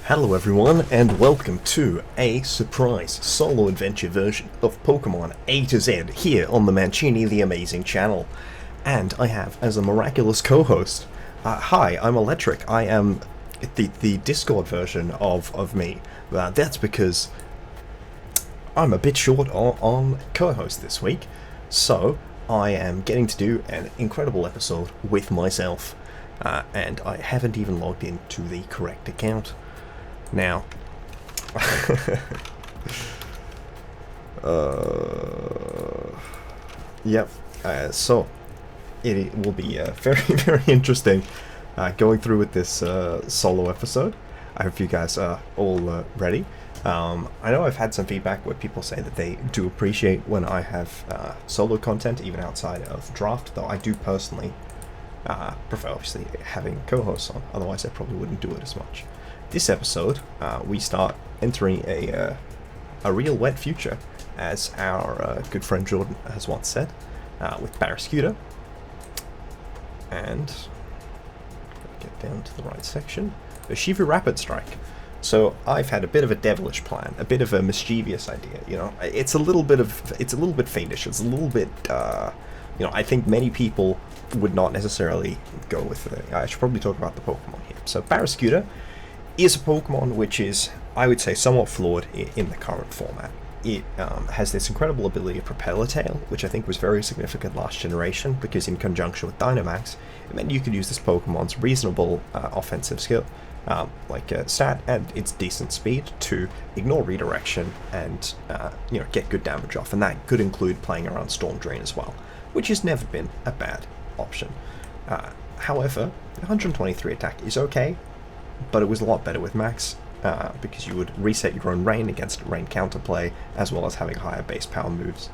Hello everyone, and welcome to a surprise solo adventure version of Pokemon A to Z here on the Mancini the Amazing channel. And I have as a miraculous co-host, hi, I'm Electric. I am the Discord version of me. That's because I'm a bit short on co-host this week, so I am getting to do an incredible episode with myself, and I haven't even logged into the correct account. Now, so it will be very, very interesting going through with this solo episode. I hope you guys are all ready. I know I've had some feedback where people say that they do appreciate when I have solo content, even outside of draft, though I do personally prefer, obviously, having co-hosts on, otherwise I probably wouldn't do it as much. This episode, we start entering a real wet future, as our good friend Jordan has once said, with Barraskewda. And get down to the right section. Urshifu-Rapid-Strike. So I've had a bit of a devilish plan, a bit of a mischievous idea. You know, it's a little bit fiendish. It's a little bit, I think many people would not necessarily go with it. I should probably talk about the Pokemon here. So Barraskewda is a Pokemon which is, I would say, somewhat flawed in the current format. It has this incredible ability to Propeller Tail, which I think was very significant last generation, because in conjunction with Dynamax, it meant you could use this Pokemon's reasonable offensive skill, like stat and its decent speed, to ignore redirection and get good damage off, and that could include playing around Storm Drain as well, which has never been a bad option. However, 123 attack is okay, but it was a lot better with Max, because you would reset your own rain against rain counterplay, as well as having higher base power moves.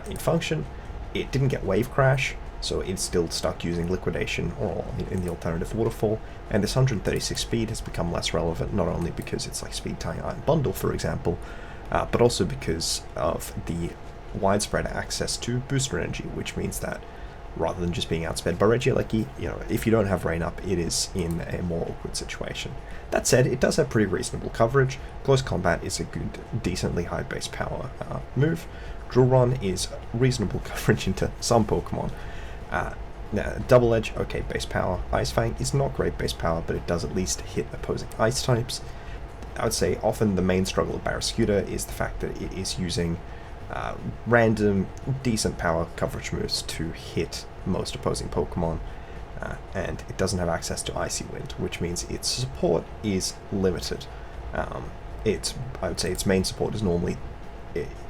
In function, it didn't get Wave Crash, so it's still stuck using Liquidation or in the alternative Waterfall, and this 136 speed has become less relevant, not only because it's like Speed Tying Iron Bundle, for example, but also because of the widespread access to booster energy, which means that rather than just being outsped by Regieleki, if you don't have rain up, it is in a more awkward situation. That said, it does have pretty reasonable coverage. Close Combat is a good, decently high base power move. Drill Run is reasonable coverage into some Pokemon. Double Edge, okay base power. Ice Fang is not great base power, but it does at least hit opposing ice types. I would say often the main struggle of Barraskewda is the fact that it is using random, decent power coverage moves to hit most opposing Pokemon, and it doesn't have access to Icy Wind, which means its support is limited. I would say its main support is normally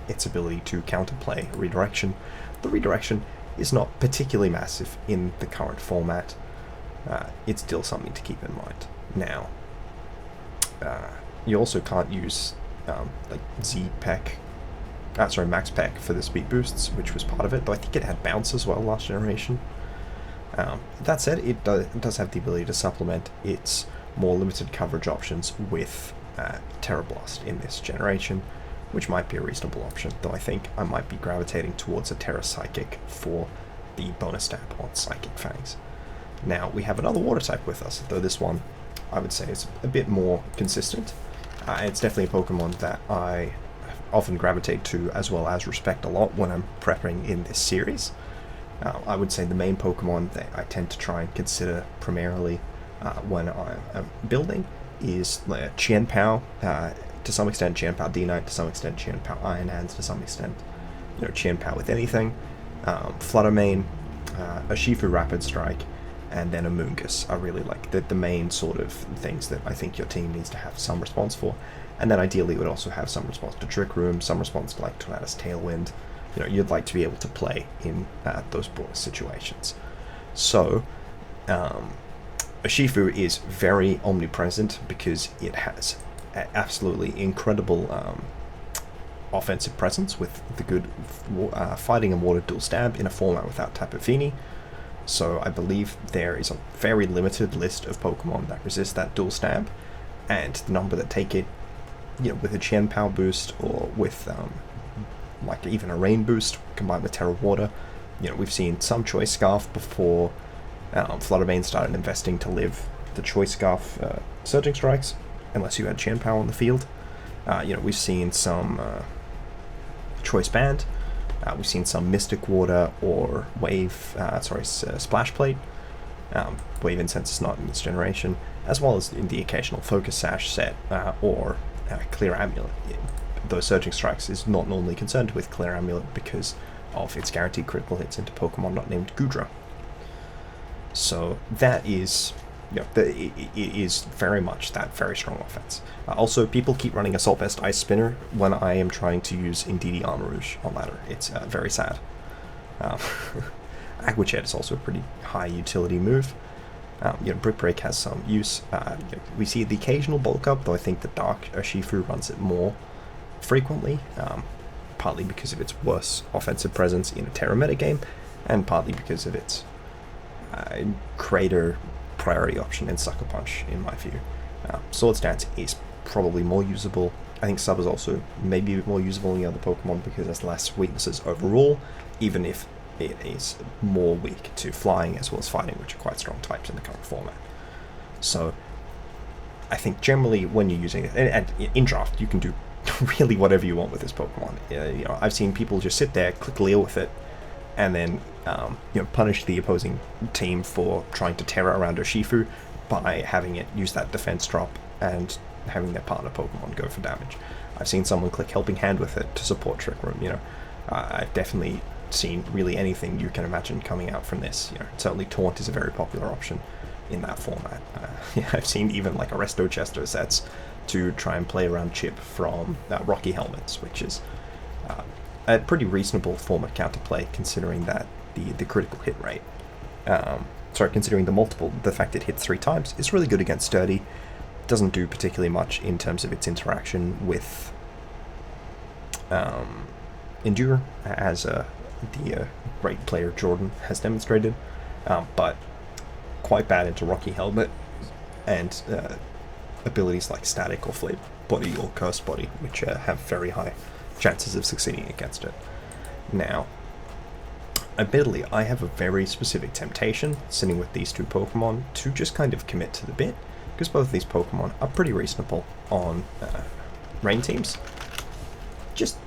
its ability to counterplay redirection. The redirection is not particularly massive in the current format. It's still something to keep in mind. Now, you also can't use Max Peck for the speed boosts, which was part of it, though I think it had Bounce as well last generation. That said, it does have the ability to supplement its more limited coverage options with Terra Blast in this generation, which might be a reasonable option, though I think I might be gravitating towards a Terra Psychic for the bonus stab on Psychic Fangs. Now, we have another water type with us, though this one, I would say, is a bit more consistent. It's definitely a Pokemon that I often gravitate to, as well as respect a lot when I'm prepping in this series. I would say the main Pokemon that I tend to try and consider primarily when I'm building is Qianpao, to some extent Qianpao D-Knight, to some extent Qianpao Iron Hands, to some extent Qianpao with anything, Fluttermane, Urshifu-Rapid-Strike, and then Amoonguss. I really like the main sort of things that I think your team needs to have some response for. And then ideally it would also have some response to Trick Room, some response to like Tornadus Tailwind. You'd like to be able to play in those bonus situations. So, Urshifu is very omnipresent because it has absolutely incredible offensive presence with the good Fighting and Water Dual Stab in a format without Tapu Fini. So I believe there is a very limited list of Pokemon that resist that Dual Stab, and the number that take it, with a Qianpao boost or with like even a Rain boost combined with Terra Water. We've seen some Choice Scarf before Fluttermane started investing to live the Choice Scarf Surging Strikes, unless you had Chien-Pao on the field. We've seen some Choice Band, we've seen some Mystic Water or Splash Plate. Wave Incense is not in this generation, as well as in the occasional Focus Sash set or Clear Amulet. Though Surging Strikes is not normally concerned with Clear Amulet because of its guaranteed critical hits into Pokemon not named Goodra. So that is, it is very much that very strong offense. Also, people keep running Assault Vest Ice Spinner when I am trying to use Indeedee Armor Rouge on ladder. It's very sad. Aqua Jet is also a pretty high utility move. Brick Break has some use. We see the occasional bulk up, though I think the Dark Urshifu runs it more frequently, partly because of its worse offensive presence in a Terra metagame, and partly because of its greater priority option in Sucker Punch, in my view. Swords Dance is probably more usable. I think Sub is also maybe a bit more usable than the other Pokemon because it has less weaknesses overall, even if it is more weak to flying as well as fighting, which are quite strong types in the current format. So I think generally when you're using it, and in draft you can do really whatever you want with this Pokemon. I've seen people just sit there, click Leo with it, and then punish the opposing team for trying to terror around Urshifu by having it use that defense drop and having their partner Pokemon go for damage. I've seen someone click Helping Hand with it to support Trick Room. I've definitely seen really anything you can imagine coming out from this. Certainly Taunt is a very popular option in that format. I've seen even like Arresto Chesto sets to try and play around Chip from Rocky Helmets, which is a pretty reasonable form of counterplay considering that the critical hit rate, considering the fact it hits 3 times, is really good against Sturdy. Doesn't do particularly much in terms of its interaction with Endure, as the great player Jordan has demonstrated, but quite bad into Rocky Helmet and abilities like Static or Flame Body or Curse Body, which have very high chances of succeeding against it. Now, admittedly, I have a very specific temptation sitting with these 2 Pokemon to just kind of commit to the bit, because both of these Pokemon are pretty reasonable on rain teams. Just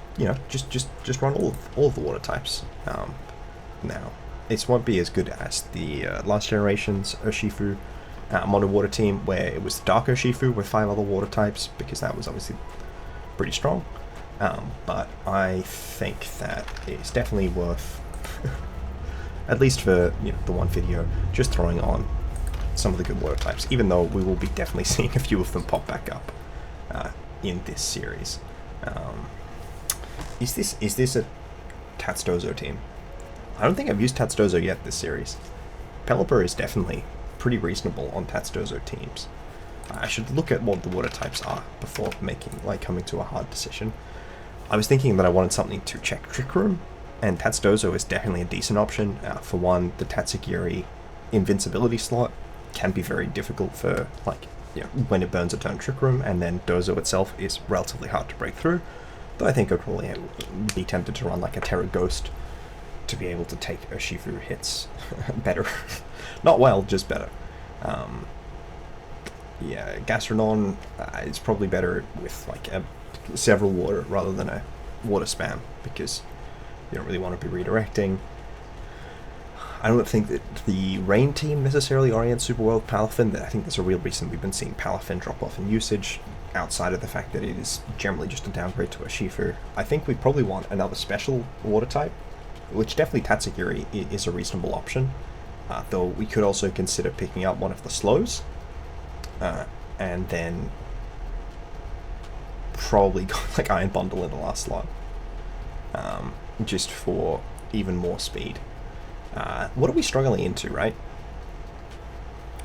run all of the water types. Now, this won't be as good as the last generation's Urshifu Mono Water team, where it was the Dark Urshifu with 5 other water types, because that was obviously pretty strong. But I think that it's definitely worth, at least for the one video, just throwing on some of the good water types, even though we will be definitely seeing a few of them pop back up in this series. Is this a Tatsudozo team? I don't think I've used Tatsudozo yet this series. Pelipper is definitely pretty reasonable on Tatsudozo teams. I should look at what the water types are before coming to a hard decision. I was thinking that I wanted something to check Trick Room, and Tatsudozo is definitely a decent option. For one, the Tatsugiri invincibility slot can be very difficult for when it burns a turn Trick Room, and then Dozo itself is relatively hard to break through. Though I think I'd probably be tempted to run like a Terra Ghost to be able to take Urshifu hits better. Not well, just better. Gastrodon is probably better with several water rather than a water spam, because you don't really want to be redirecting. I don't think that the Rain team necessarily orients super well with Palafin. I think there's a real reason we've been seeing Palafin drop off in usage, outside of the fact that it is generally just a downgrade to Urshifu. I think we probably want another special water type, which definitely Tatsugiri is a reasonable option, though we could also consider picking up one of the slows, and then probably go Iron Bundle in the last slot, just for even more speed. What are we struggling into, right?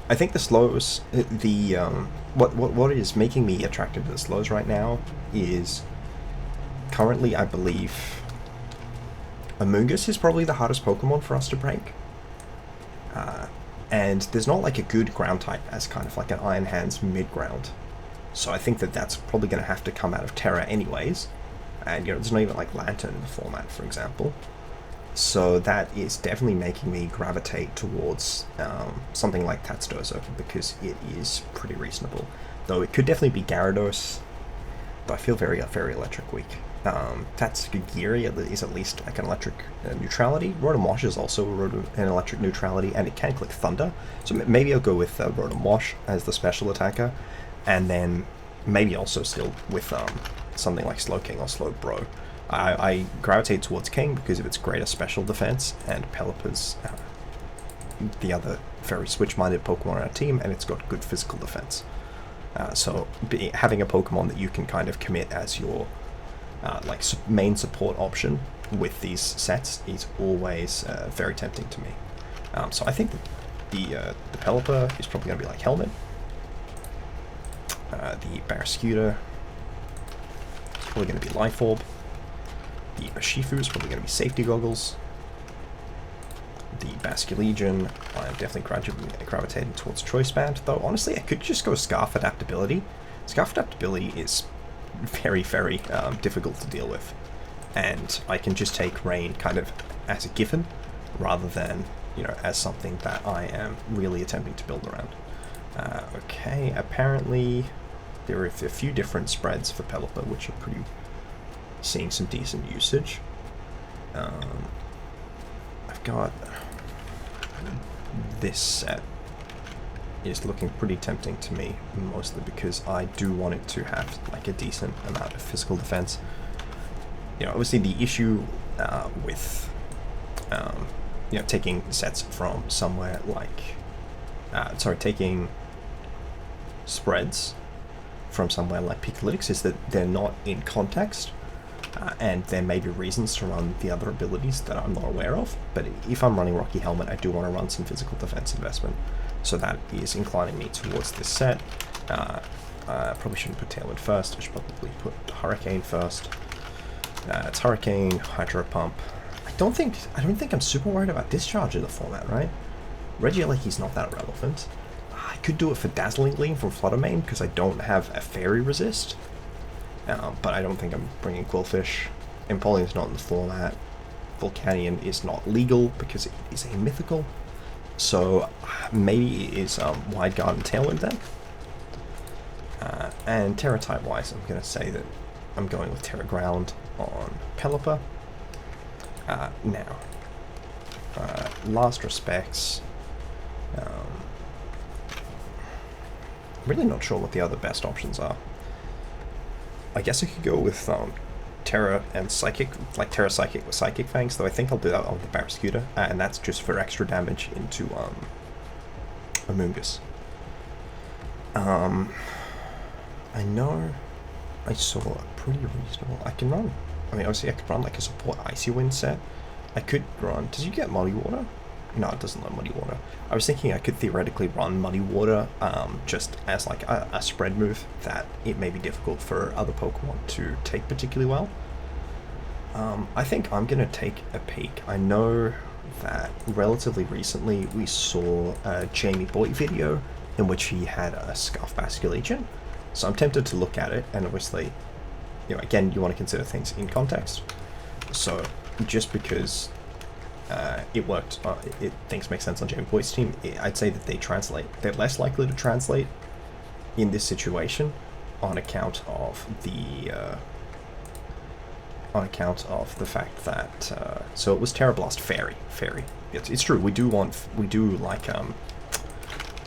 I think the slows, what is making me attracted to the slows right now is currently, I believe, Amoonguss is probably the hardest Pokemon for us to break. And there's not a good ground type as kind of an Iron Hands mid-ground. So I think that that's probably going to have to come out of Terra anyways. And there's not even Lantern in the format, for example. So that is definitely making me gravitate towards something like Tatsudozo, because it is pretty reasonable. though it could definitely be Gyarados, but I feel very electric weak. Tatsukagieri is at least like an electric neutrality. Rotom Wash is also an electric neutrality, and it can click Thunder. So maybe I'll go with Rotom Wash as the special attacker, and then maybe also still with something like Slowking or Slowbro. I gravitate towards King because of its greater special defense, and Pelipper's the other very switch-minded Pokemon on our team, and it's got good physical defense. So having a Pokemon that you can kind of commit as your main support option with these sets is always very tempting to me. So I think the Pelipper is probably going to be like Helmet. The Barraskewda is probably going to be Life Orb. The Urshifu is probably going to be Safety Goggles. The Basculegion, I'm definitely gravitating towards Choice Band, though honestly I could just go Scarf Adaptability. Scarf Adaptability is very, very difficult to deal with, and I can just take Rain kind of as a given, rather than, you know, as something that I am really attempting to build around. Okay, apparently there are a few different spreads for Pelipper, which are pretty seeing some decent usage. I've got this set is looking pretty tempting to me, mostly because I do want it to have like a decent amount of physical defense. You know, obviously the issue with you know, taking sets from somewhere like taking spreads from somewhere like Pikalytics is that they're not in context, and there may be reasons to run the other abilities that I'm not aware of. But if I'm running Rocky Helmet, I do want to run some physical defense investment. So that is inclining me towards this set. Probably shouldn't put Tailwind first. I should probably put Hurricane first. It's Hurricane, Hydro Pump. I don't think I'm super worried about Discharge in the format, right? Regieleki's not that relevant. I could do it for Dazzling Gleam from Flutter Mane because I don't have a Fairy Resist. But I don't think I'm bringing Quillfish. Empolion's not in the format. Volcanion is not legal because it is a mythical. So maybe it is Wide Guard and Tailwind then. And Terra type wise, I'm going to say that I'm going with Terra Ground on Pelipper. Now, last respects, I'm really not sure what the other best options are. I guess I could go with Terra and Psychic, like Terra Psychic with Psychic Fangs, though I think I'll do that on the Barraskewda, and that's just for extra damage into Amoonguss. I know I saw a pretty reasonable, I can run, I mean obviously I could run like a support Icy Wind set. I could run, does you get Muddy Water? No, it doesn't let Muddy Water. I was thinking I could theoretically run Muddy Water just as like a spread move that it may be difficult for other Pokemon to take particularly well. I think I'm going to take a peek. I know that relatively recently we saw a Jamie Boy video in which he had a Scarf Basculegion, so I'm tempted to look at it, and obviously, you know, again, you want to consider things in context. So just because it worked, things make sense on Jamie Boy's team, I'd say that they're less likely to translate in this situation on account of the fact that so it was Terra Blast Fairy. It's true, we do like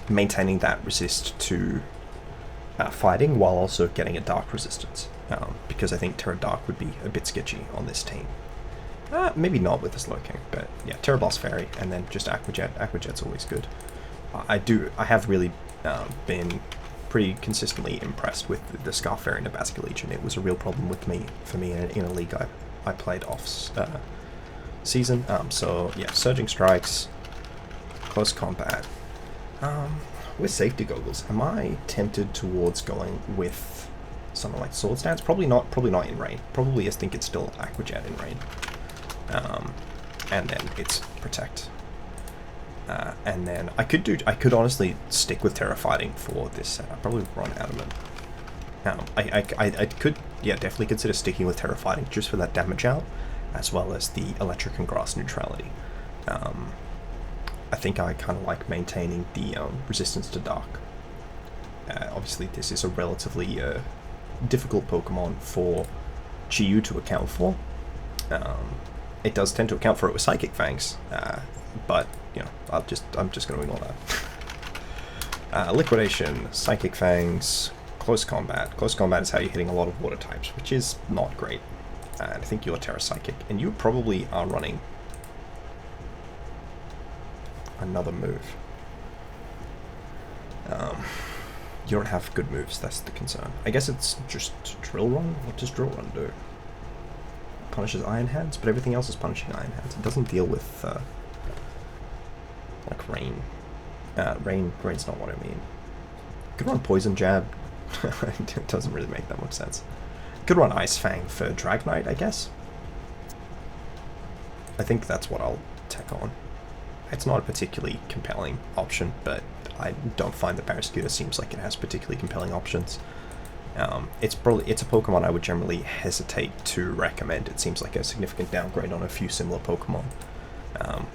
maintaining that resist to fighting while also getting a dark resistance, because I think Terra Dark would be a bit sketchy on this team. Maybe not with the Slowking, but yeah, Terra Blast Fairy, and then just Aqua Jet. Aqua Jet's always good. I have really been pretty consistently impressed with the Scarf Fairy and the Basculegion. It was a real problem for me in a league I played off season. So yeah, Surging Strikes, Close Combat. With Safety Goggles, am I tempted towards going with something like Swords Dance? Probably not in Rain. Probably I think it's still Aqua Jet in Rain. And then it's Protect. And then I could honestly stick with Terra Fighting for this set. I'd probably run Adamant. I could, yeah, definitely consider sticking with Terra Fighting just for that damage out, as well as the Electric and Grass neutrality. I think I kind of like maintaining the resistance to Dark. Obviously, this is a relatively difficult Pokemon for Chi-Yu to account for. It does tend to account for it with Psychic Fangs, but you know, I'm just going to ignore that. Liquidation, Psychic Fangs, Close Combat. Close Combat is how you're hitting a lot of water types, which is not great. And I think you're Terra Psychic, and you probably are running another move. You don't have good moves, that's the concern. I guess it's just Drill Run? What does Drill Run do? Punishes Iron Hands, but everything else is punishing Iron Hands. It doesn't deal with, like, Rain. Rain's not what I mean. Could run Poison Jab. It doesn't really make that much sense. Could run Ice Fang for Dragonite, I guess. I think that's what I'll tack on. It's not a particularly compelling option, but I don't find that Barraskewda seems like it has particularly compelling options. It's a Pokemon I would generally hesitate to recommend. It seems like a significant downgrade on a few similar Pokemon.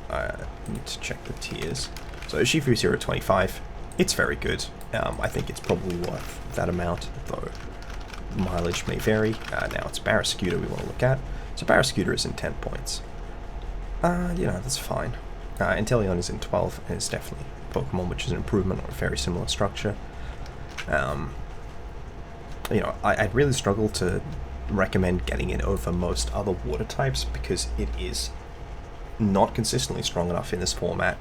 I need to check the tiers. So Urshifu 025, it's very good. I think it's probably worth that amount, though mileage may vary. Now it's Barraskewda we want to look at. So Barraskewda is in 10 points. You know, that's fine. Inteleon is in 12, and it's definitely a Pokemon which is an improvement on a very similar structure. You know, I'd really struggle to recommend getting it over most other water types because it is not consistently strong enough in this format,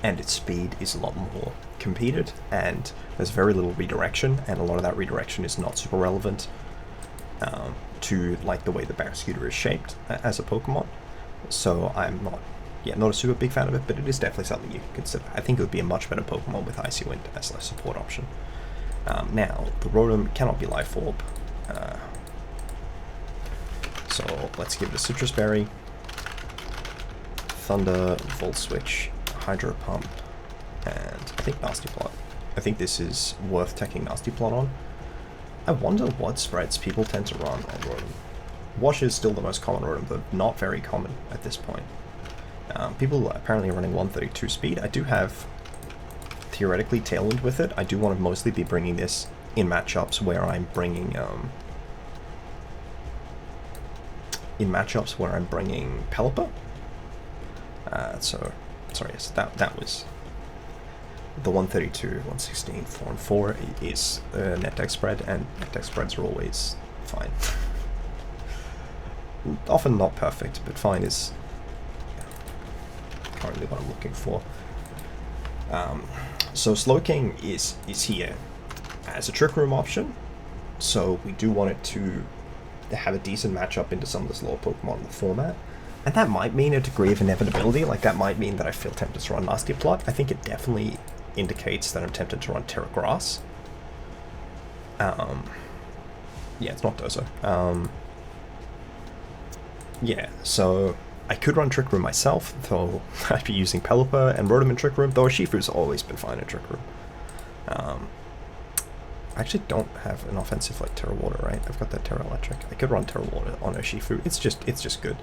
and its speed is a lot more competed, and there's very little redirection, and a lot of that redirection is not super relevant to like the way the Barraskewda is shaped as a Pokemon. So I'm not a super big fan of it, but it is definitely something you can consider. I think it would be a much better Pokemon with Icy Wind as a support option. Now, the Rotom cannot be Life Orb, so let's give it a Citrus Berry, Thunder, Volt Switch, Hydro Pump, and I think Nasty Plot. I think this is worth taking Nasty Plot on. I wonder what spreads people tend to run on Rotom. Wash is still the most common Rotom, but not very common at this point. People are apparently running 132 speed. I do have, theoretically, Tailwind with it. I do want to mostly be bringing this in matchups where I'm bringing, Pelipper. Yes, that was the 132, 116, 4 and 4 is net deck spread, and net deck spreads are always fine. Often not perfect, but fine is currently what I'm looking for. So Slowking is here as a Trick Room option, so we do want it to have a decent matchup into some of the slower Pokemon in the format. And that might mean a degree of inevitability, like that might mean that I feel tempted to run Nasty Plot. I think it definitely indicates that I'm tempted to run Terra Grass. Yeah, it's not Dozo. Yeah, so I could run Trick Room myself, though I'd be using Pelipper and Rotom in Trick Room, though Urshifu's always been fine in Trick Room. I actually don't have an offensive like Terra Water, right? I've got that Terra Electric. I could run Terra Water on Urshifu. It's just good.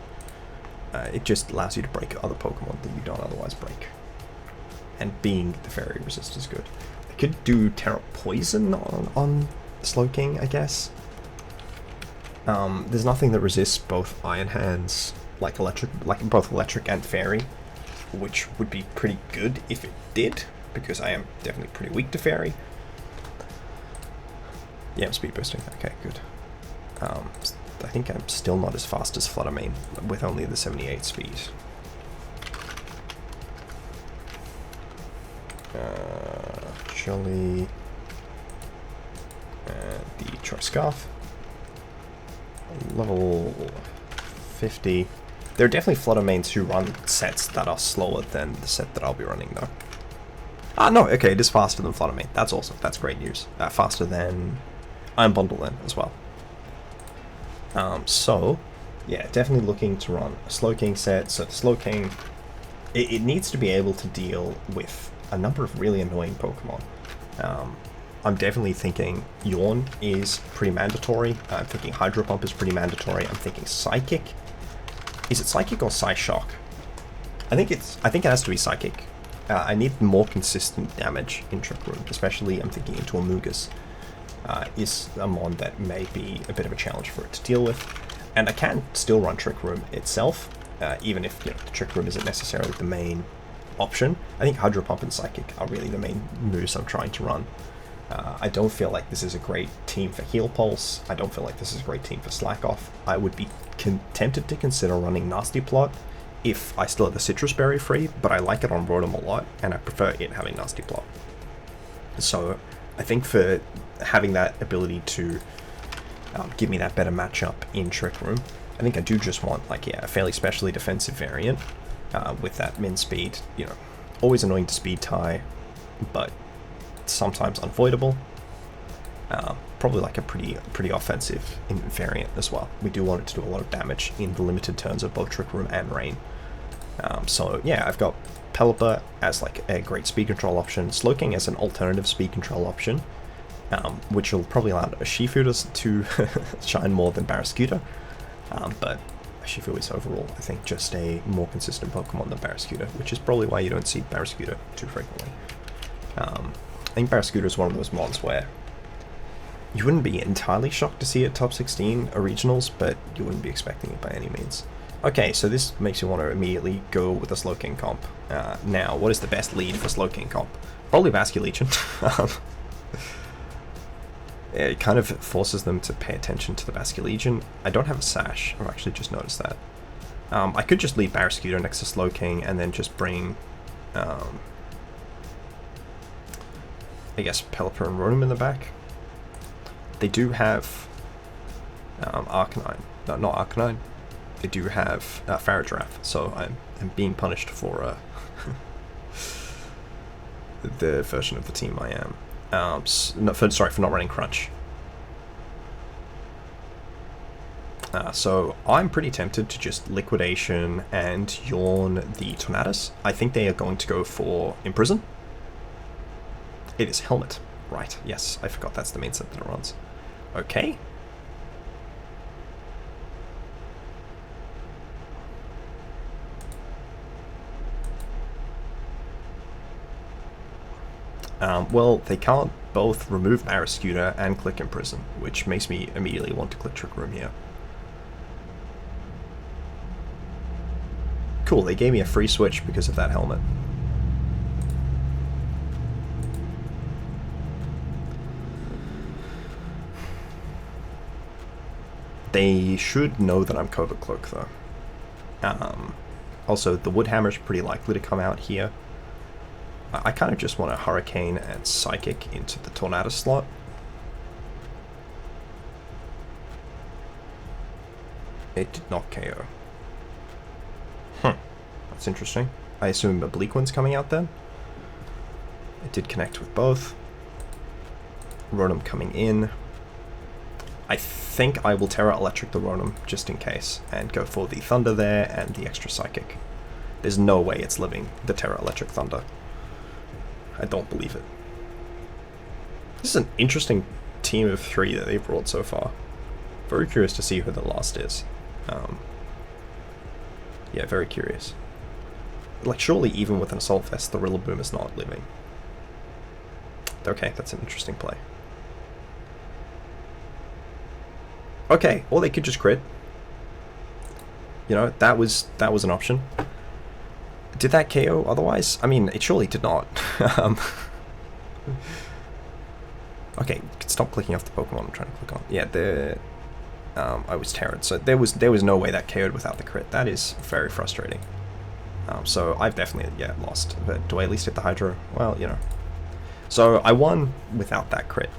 It just allows you to break other Pokemon that you don't otherwise break. And being the Fairy Resist is good. I could do Terra Poison on Slowking, I guess. There's nothing that resists both Iron Hands, like both Electric and Fairy, which would be pretty good if it did, because I am definitely pretty weak to Fairy. Yeah, I'm speed boosting. Okay, good. I think I'm still not as fast as Fluttermane with only the 78 speed. Jolly. And the Choice Scarf. Level 50. There are definitely Fluttermanes who run sets that are slower than the set that I'll be running, though. Ah, no, okay, it is faster than Fluttermane. That's awesome. That's great news. Faster than Iron Bundle, then, as well. So, yeah, definitely looking to run a Slowking set. So the Slowking, it needs to be able to deal with a number of really annoying Pokemon. I'm definitely thinking Yawn is pretty mandatory. I'm thinking Hydro Pump is pretty mandatory. I'm thinking Psychic. Is it Psychic or Psyshock? I think it has to be Psychic. I need more consistent damage in Trick Room, especially I'm thinking into Amogus. Is a mon that may be a bit of a challenge for it to deal with. And I can still run Trick Room itself, even if the Trick Room isn't necessarily the main option. I think Hydro Pump and Psychic are really the main moves I'm trying to run. I don't feel like this is a great team for Heal Pulse. I don't feel like this is a great team for Slack Off. I would be tempted to consider running Nasty Plot if I still have the Citrus Berry free, but I like it on Rotom a lot, and I prefer it having Nasty Plot. So I think for having that ability to give me that better matchup in Trick Room, I think I do just want a fairly specially defensive variant with that min speed. Always annoying to speed tie, but sometimes unavoidable. Probably like a pretty offensive variant as well. We do want it to do a lot of damage in the limited turns of both Trick Room and Rain. So yeah, I've got Pelipper as like a great speed control option, Slowking as an alternative speed control option, which will probably allow Urshifu to shine more than Barraskewda, but Urshifu is overall, I think, just a more consistent Pokemon than Barraskewda, which is probably why you don't see Barraskewda too frequently. I think Barraskewda is one of those mons where you wouldn't be entirely shocked to see it top 16 regionals, but you wouldn't be expecting it by any means. Okay, so this makes you want to immediately go with a Slowking comp. Now, what is the best lead for Slowking comp? Probably Basculegion. It kind of forces them to pay attention to the Basculegion. I don't have a Sash, I've actually just noticed that. I could just leave Barraskewda next to Slowking and then just bring, I guess, Pelipper and Rotom in the back. They do have Arcanine. No, not Arcanine. They do have Farigiraf, so I'm being punished for the version of the team I am. Sorry, for not running Crunch. So I'm pretty tempted to just Liquidation and Yawn the Tornadus. I think they are going to go for Imprison. It is Helmet. Right, yes, I forgot that's the main set that it runs. Okay. Well, they can't both remove Barraskewda and click Imprison, which makes me immediately want to click Trick Room here. Cool, they gave me a free switch because of that helmet. They should know that I'm Covert Cloak, though. Also, the Woodhammer is pretty likely to come out here. I kind of just want a Hurricane and Psychic into the Tornadus slot. It did not KO. That's interesting. I assume Oblique One's coming out then. It did connect with both. Rotom coming in. I think I will Terra Electric the Rotom just in case and go for the Thunder there and the extra Psychic. There's no way it's living the Terra Electric Thunder. I don't believe it. This is an interesting team of 3 that they've brought so far. Very curious to see who the last is. Yeah, very curious. Like, surely even with an Assault Vest, the Rillaboom is not living. Okay, that's an interesting play. Okay, or they could just crit. You know, that was an option. Did that KO otherwise? I mean, it surely did not. Okay, stop clicking off the Pokemon I'm trying to click on. Yeah, I was terrored, so there was no way that KO'd without the crit. That is very frustrating. So I've definitely, lost. But do I at least hit the Hydro? Well, you know. So I won without that crit.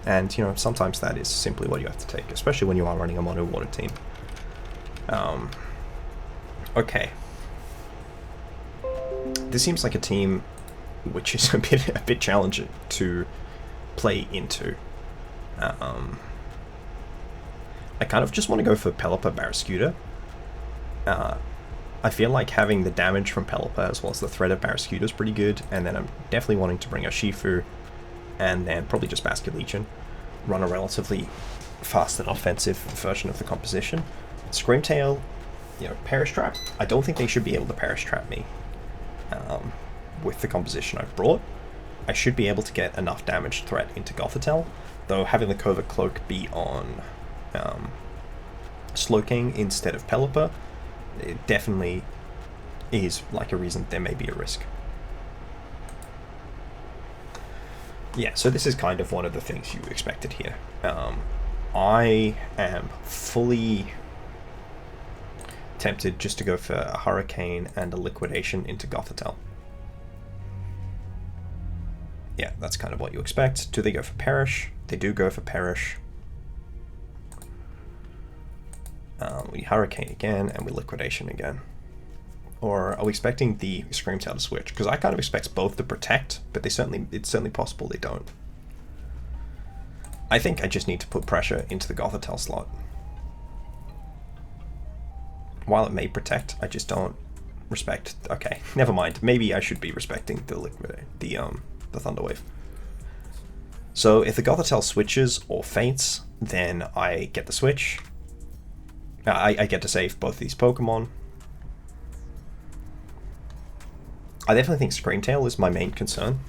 And, you know, sometimes that is simply what you have to take, especially when you are running a mono water team. Okay. This seems like a team which is a bit challenging to play into. I kind of just want to go for Pelipper Barraskewda. I feel like having the damage from Pelipper as well as the threat of Barraskewda is pretty good, and then I'm definitely wanting to bring Urshifu, and then probably just Basculegion. Run a relatively fast and offensive version of the composition. Screamtail, you know, Perish Trap. I don't think they should be able to Perish Trap me. with the composition I've brought, I should be able to get enough damage threat into Gothitelle, though having the Covert Cloak be on Slowking instead of Pelipper, it definitely is like a reason there may be a risk. Yeah, so this is kind of one of the things you expected here. I am fully tempted just to go for a Hurricane and a Liquidation into Gothitelle. Yeah, that's kind of what you expect. Do they go for Perish? They do go for Perish. We Hurricane again, and we Liquidation again. Or are we expecting the Screamtail to switch? Because I kind of expect both to protect, but it's certainly possible they don't. I think I just need to put pressure into the Gothitelle slot. While it may protect, I just don't respect. Okay, never mind. Maybe I should be respecting the Thunder Wave. So if the Gothitelle switches or faints, then I get the switch. I get to save both of these Pokemon. I definitely think Screamtail is my main concern.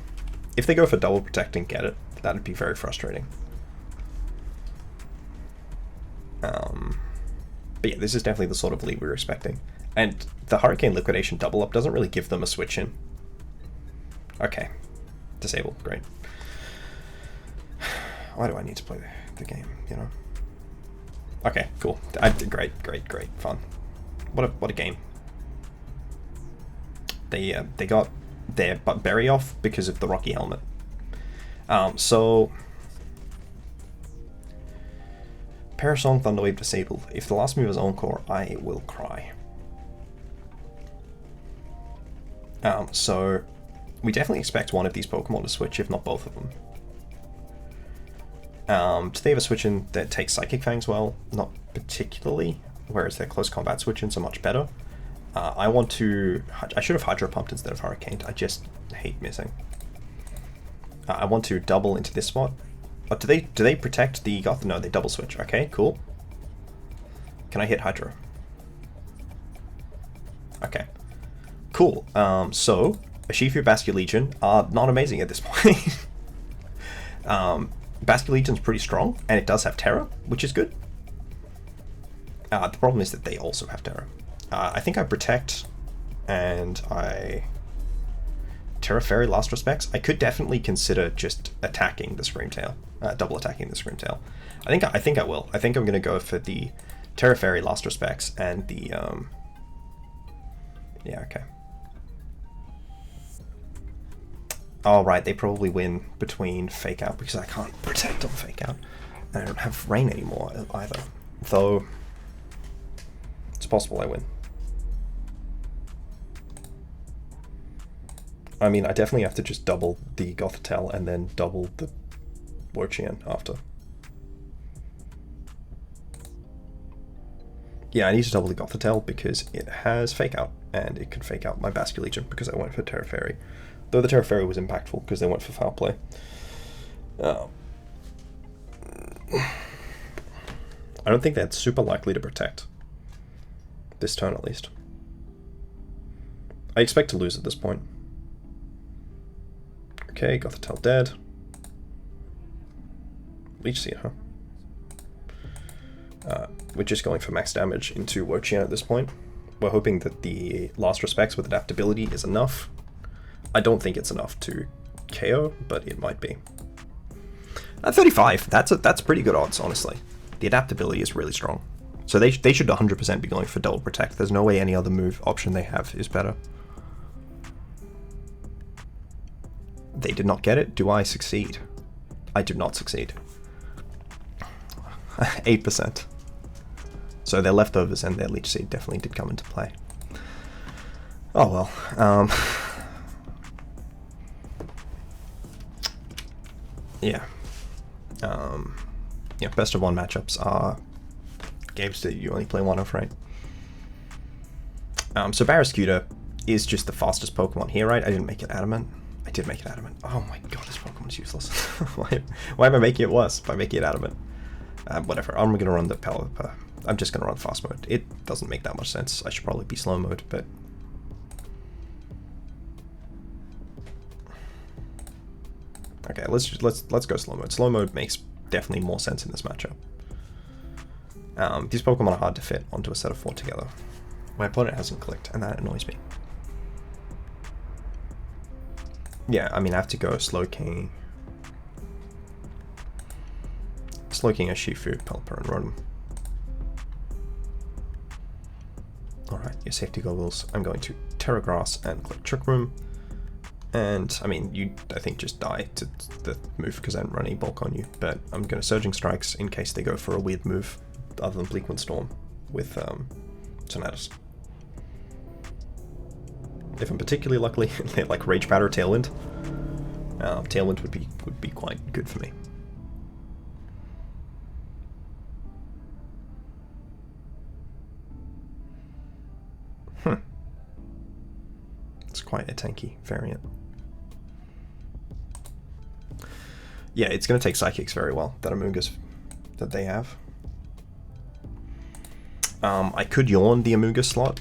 If they go for double protect and get it, that'd be very frustrating. But yeah, this is definitely the sort of lead we were expecting. And the Hurricane Liquidation double up doesn't really give them a switch in. Okay. Disable, great. Why do I need to play the game, you know? Okay, cool. Great, fun. What a game. They got their berry off because of the Rocky Helmet. So Parasong Thunderwave disabled. If the last move is Encore, I will cry. So we definitely expect one of these Pokemon to switch, if not both of them. Do they have a switch in that takes Psychic Fangs? Well, not particularly, whereas their close combat switch-ins are much better. I should have Hydro Pumped instead of Hurricaned. I just hate missing. I want to double into this spot. Oh, do they protect the Goth? No, they double switch. Okay, cool. Can I hit Hydro? Okay. Cool. So, Urshifu, Basculegion are not amazing at this point. Basculegion's pretty strong, and it does have Terror, which is good. The problem is that they also have Terror. I think I protect, and I Terra Fairy Last Respects. I could definitely consider just attacking the Screamtail, double attacking the Screamtail. I think I will. I think I'm gonna go for the Terra Fairy Last Respects and the yeah, okay. Oh right, they probably win between Fake Out because I can't protect on Fake Out. I don't have Rain anymore either, though. It's possible I win. I mean, I definitely have to just double the Gothitelle and then double the Worchian after. Yeah, I need to double the Gothitelle because it has Fake Out, and it could Fake Out my Basculegion because I went for Terra Fairy. Though the Terra Fairy was impactful because they went for Foul Play. I don't think that's super likely to protect. This turn, at least. I expect to lose at this point. Okay, Gothitelle dead. Leech Seed, huh? We're just going for max damage into Worchian at this point. We're hoping that the Last Respects with adaptability is enough. I don't think it's enough to KO, but it might be. At 35, that's pretty good odds, honestly. The adaptability is really strong. So they should 100% be going for double protect. There's no way any other move option they have is better. They did not get it. Do I succeed? I do not succeed. 8%. So their leftovers and their Leech Seed definitely did come into play. Oh well. Yeah. Yeah, best of one matchups are games that you only play one of, right? So Barraskewda is just the fastest Pokemon here, right? I didn't make it Adamant. I did make it Adamant. Oh my god, this Pokemon's useless. Why am I making it worse by making it Adamant? Whatever, I'm gonna run the Pelipper. I'm just gonna run fast mode. It doesn't make that much sense. I should probably be slow mode, but... Okay, let's go slow mode. Slow mode makes definitely more sense in this matchup. These Pokemon are hard to fit onto a set of 4 together. My opponent hasn't clicked, and that annoys me. Yeah, I mean, I have to go Slowking, Urshifu, Pelipper, and Rotom. Alright, your safety goggles. I'm going to Terra Grass and click Trick Room. And, I mean, you, I think, just die to the move because I don't run any bulk on you. But I'm going to Surging Strikes in case they go for a weird move other than Bleak Wind Storm with Tornadus. If I'm particularly lucky, they're like Rage Powder or Tailwind. Tailwind would be quite good for me. It's quite a tanky variant. Yeah, it's going to take Psychics very well, that Amoonguss that they have. I could Yawn the Amoonguss slot.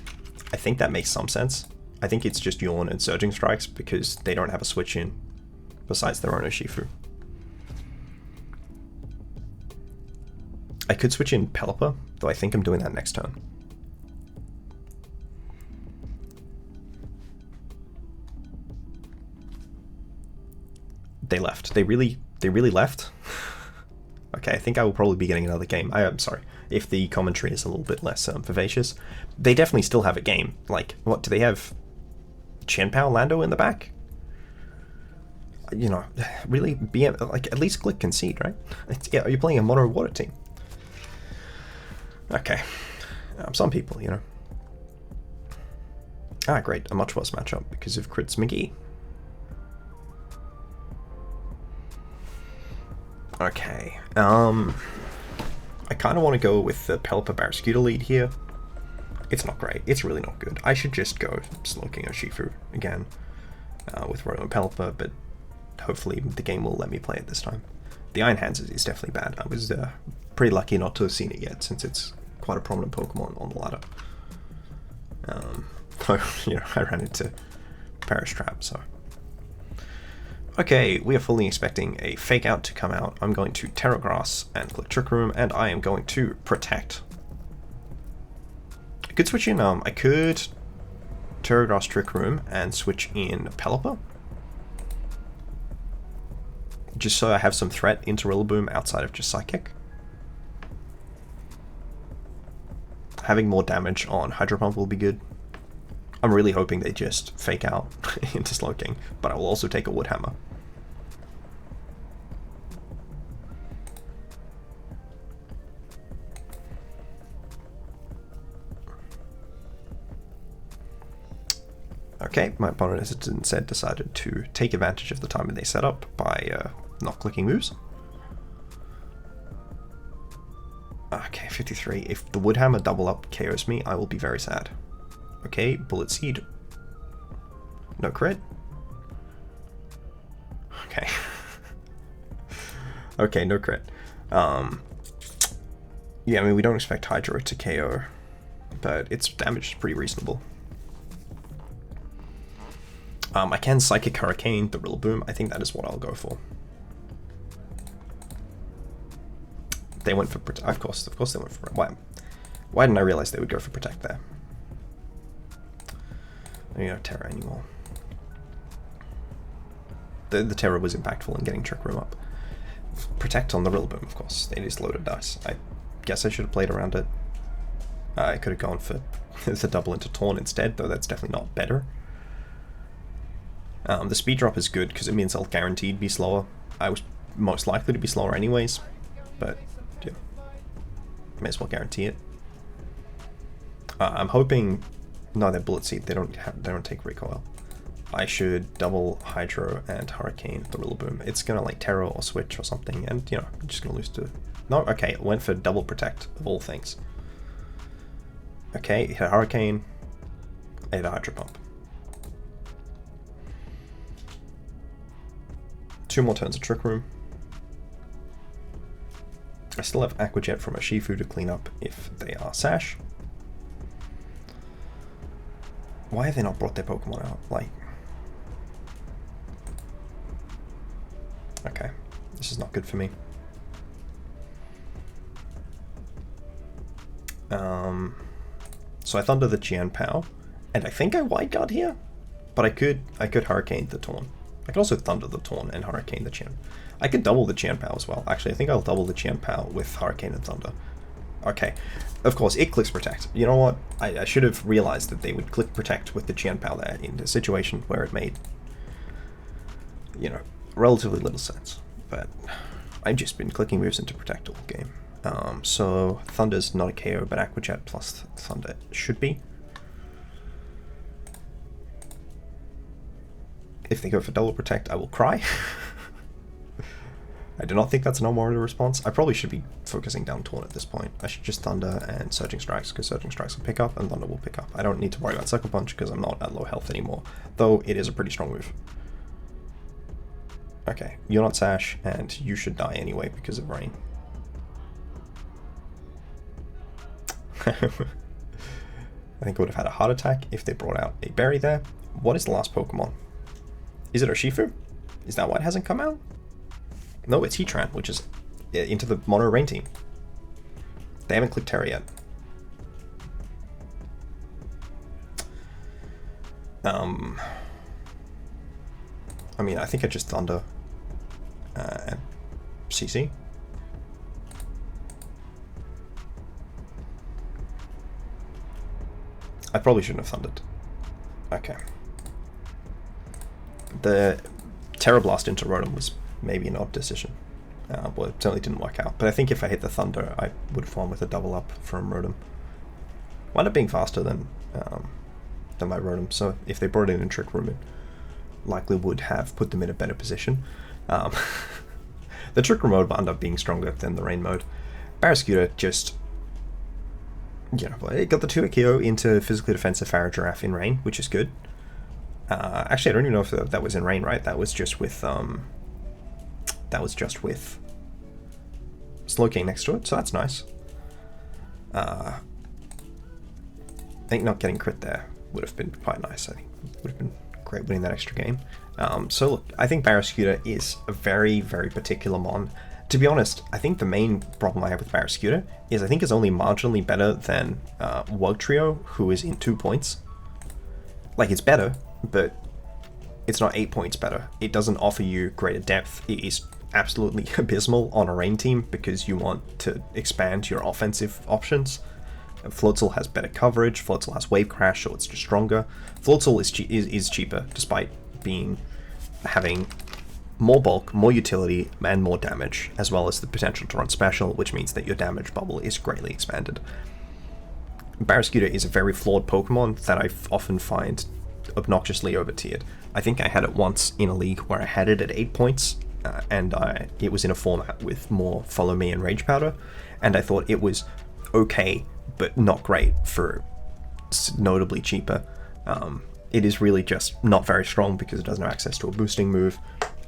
I think that makes some sense. I think it's just Yawn and Surging Strikes because they don't have a switch in besides their own Urshifu. I could switch in Pelipper, though I think I'm doing that next turn. They left. They really left. Okay, I think I will probably be getting another game. I'm sorry if the commentary is a little bit less vivacious. They definitely still have a game. Like, what do they have? Chien-Pao Lando in the back? You know, really, like, at least click Concede, right? Yeah, are you playing a Mono Water team? Okay. Some people, you know. Ah, great. A much worse matchup because of Crits McGee. Okay. I kind of want to go with the Pelipper Barraskewda lead here. It's not great. It's really not good. I should just go Slowking Urshifu again with Rotom and Pelipper, but hopefully the game will let me play it this time. The Iron Hands is definitely bad. I was pretty lucky not to have seen it yet, since it's quite a prominent Pokemon on the ladder. You know, I ran into Perish Trap, so... Okay, we are fully expecting a Fake Out to come out. I'm going to Terra Grass and click Trick Room, and I am going to Protect. I could switch in, I could Terra Grass Trick Room and switch in Pelipper. Just so I have some threat into Rillaboom outside of just Psychic. Having more damage on Hydro Pump will be good. I'm really hoping they just Fake Out into Slowking, but I will also take a Wood Hammer. Okay, my opponent has instead decided to take advantage of the timing they set up by not clicking moves. Okay, 53. If the Wood Hammer double up KOs me, I will be very sad. Okay, Bullet Seed. No crit. Okay. Okay, no crit. Yeah, I mean, we don't expect Hydro to KO, but its damage is pretty reasonable. I can Psychic Hurricane the Rillaboom. I think that is what I'll go for. They went for Protect. Of course they went for... Why didn't I realize they would go for Protect there? I don't have Terra anymore. The Terra was impactful in getting Trick Room up. Protect on the Rillaboom, of course. They just loaded dice. I guess I should have played around it. I could have gone for the double into Taunt instead, though that's definitely not better. The speed drop is good because it means I'll guaranteed be slower. I was most likely to be slower anyways, but yeah, may as well guarantee it. I'm hoping. No, they're Bullet Seed. They don't take recoil. I should double Hydro and Hurricane the Rillaboom. It's gonna like Terra or Switch or something, and you know, I'm just gonna lose to. No, okay, it went for double Protect of all things. Okay, hit a Hurricane. I hit a Hydro Pump. 2 more turns of Trick Room. I still have Aqua Jet from Urshifu to clean up if they are Sash. Why have they not brought their Pokemon out? Like, Okay, this is not good for me. So I Thunder the Jianpao, and I think I Wide Guard here, but I could Hurricane the Torn. I could also Thunder the Torn and Hurricane the Jian. I could double the Jianpao as well. Actually, I think I'll double the Jianpao with Hurricane and Thunder. Okay, of course, it clicks Protect. You know what? I should have realized that they would click Protect with the Jianpao there in a situation where it made, you know, relatively little sense. But I've just been clicking moves into Protect all game. So Thunder's not a KO, but Aqua Jet plus Thunder should be. If they go for double Protect, I will cry. I do not think that's an unwarranted response. I probably should be focusing down Torn at this point. I should just Thunder and Surging Strikes, because Surging Strikes will pick up and Thunder will pick up. I don't need to worry about Sucker Punch because I'm not at low health anymore, though it is a pretty strong move. Okay, you're not Sash, and you should die anyway because of Rain. I think I would have had a heart attack if they brought out a berry there. What is the last Pokemon? Is it Urshifu? Is that why it hasn't come out? No, it's Heatran, which is into the Mono Rain team. They haven't clicked Terra yet. I mean, I think I just Thunder and CC. I probably shouldn't have Thundered. Okay. The Terra Blast into Rotom was maybe an odd decision. Well, it certainly didn't work out. But I think if I hit the Thunder, I would have won with a double up from Rotom. Wound up being faster than my Rotom, so if they brought in Trick Room, it likely would have put them in a better position. The Trick Room mode wound up being stronger than the Rain mode. Barraskewda just, you know, it got the 2 KO into physically defensive Farigiraf in Rain, which is good. Actually, I don't even know if that was in Rain, right? That was just with Slowking next to it, so that's nice. I think not getting crit there would have been quite nice. I think it would have been great winning that extra game. So look, I think Barraskewda is a very, very particular mon. To be honest, I think the main problem I have with Barraskewda is I think it's only marginally better than Wugtrio, who is in 2 points. Like, it's better, but it's not 8 points better. It doesn't offer you greater depth. It is absolutely abysmal on a Rain team because you want to expand your offensive options. Floatzel has better coverage, Floatzel has Wave Crash, so it's just stronger. Floatzel is cheaper, despite having more bulk, more utility, and more damage, as well as the potential to run special, which means that your damage bubble is greatly expanded. Barraskewda is a very flawed Pokemon that I often find obnoxiously over-tiered. I think I had it once in a league where I had it at 8 points, and it was in a format with more Follow Me and Rage Powder, and I thought it was okay, but not great for notably cheaper. It is really just not very strong because it doesn't have access to a boosting move,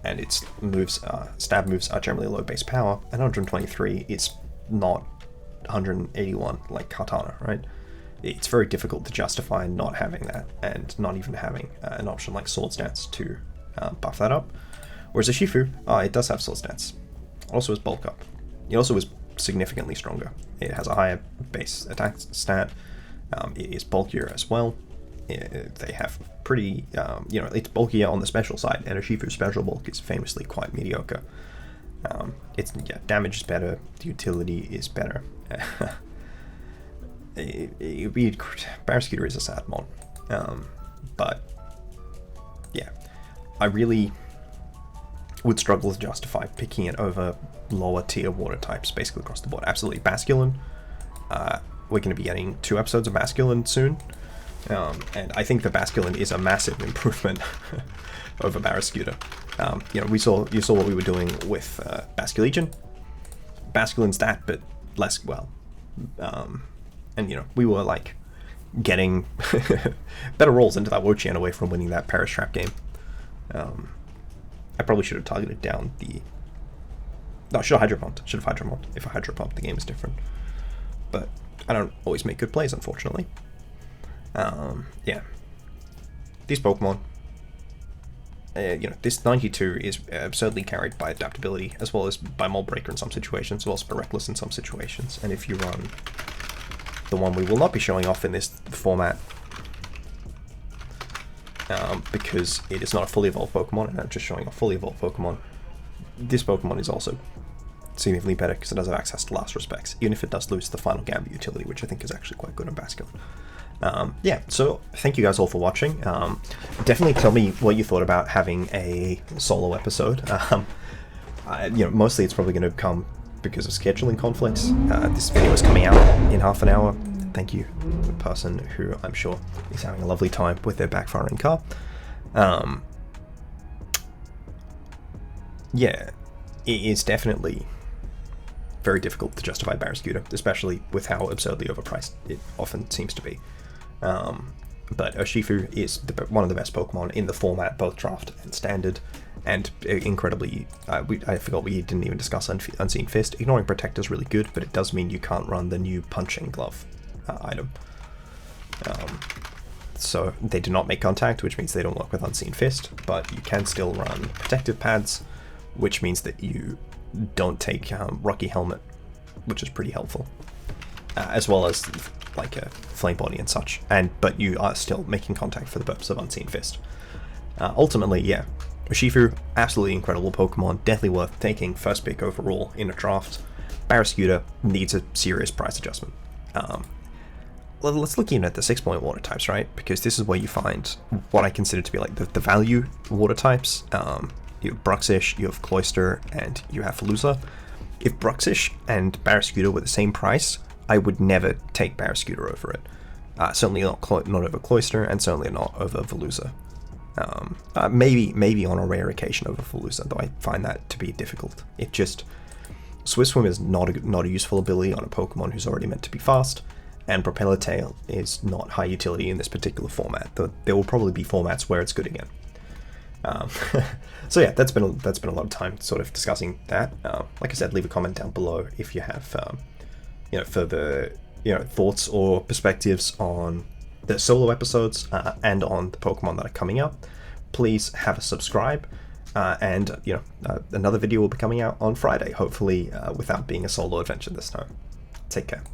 and its moves, stab moves are generally low base power, and 123 is not 181 like Kartana, right? It's very difficult to justify not having that, and not even having an option like Swords Dance to buff that up. Whereas Urshifu, it does have Swords Dance. It also has Bulk Up. It also is significantly stronger. It has a higher base attack stat. It is bulkier as well. They have pretty, it's bulkier on the special side, and Urshifu's special bulk is famously quite mediocre. Damage is better, the utility is better. Barraskewda is a sad mon. But, yeah, I really would struggle to justify picking it over lower tier water types basically across the board. Absolutely. Basculin, we're going to be getting 2 episodes of Basculin soon, and I think the Basculin is a massive improvement over Barraskewda. You saw what we were doing with Basculegion. Basculin's that, but less well. And we were like getting better rolls into that Wochian away from winning that Perish Trap game. I probably should have targeted down the... No, should have Hydro Pumped. If I Hydro Pumped, the game is different. But I don't always make good plays, unfortunately. Yeah. These Pokemon, this 92 is absurdly carried by adaptability, as well as by Mold Breaker in some situations, as well as by Reckless in some situations. And if you run the one we will not be showing off in this format, because it is not a fully evolved Pokemon, and I'm just showing a fully evolved Pokemon, this Pokemon is also significantly better because it does have access to Last Respects, even if it does lose the final Gambit utility, which I think is actually quite good on Basculin. Yeah, so thank you guys all for watching. Definitely tell me what you thought about having a solo episode. Mostly it's probably going to come because of scheduling conflicts. This video is coming out in half an hour. Thank you to the person who I'm sure is having a lovely time with their backfiring car. Yeah, it is definitely very difficult to justify Barraskewda, especially with how absurdly overpriced it often seems to be. But Urshifu is one of the best Pokemon in the format, both draft and standard, and incredibly, I forgot we didn't even discuss Unseen Fist. Ignoring Protector is really good, but it does mean you can't run the new Punching Glove item. So they do not make contact, which means they don't work with Unseen Fist, but you can still run Protective Pads, which means that you don't take Rocky Helmet, which is pretty helpful, as well as like a Flame Body and such, but you are still making contact for the purpose of Unseen Fist. Ultimately, yeah, Urshifu, absolutely incredible Pokemon, definitely worth taking first pick overall in a draft. Barraskewda needs a serious price adjustment. Let's look in at the 6-point water types, right? Because this is where you find what I consider to be like the value water types. You have Bruxish, you have Cloyster, and you have Veluza. If Bruxish and Barraskewda were the same price, I would never take Barraskewda over it. Certainly not over Cloyster, and certainly not over Veluza. Maybe on a rare occasion over Veluza, though I find that to be difficult. It just... Swift Swim is not a useful ability on a Pokemon who's already meant to be fast, and Propeller Tail is not high utility in this particular format. There will probably be formats where it's good again. So yeah, that's been a lot of time sort of discussing that. Like I said, leave a comment down below if you have further thoughts or perspectives on the solo episodes and on the Pokemon that are coming up. Please have a subscribe, and another video will be coming out on Friday, hopefully without being a solo adventure this time. Take care.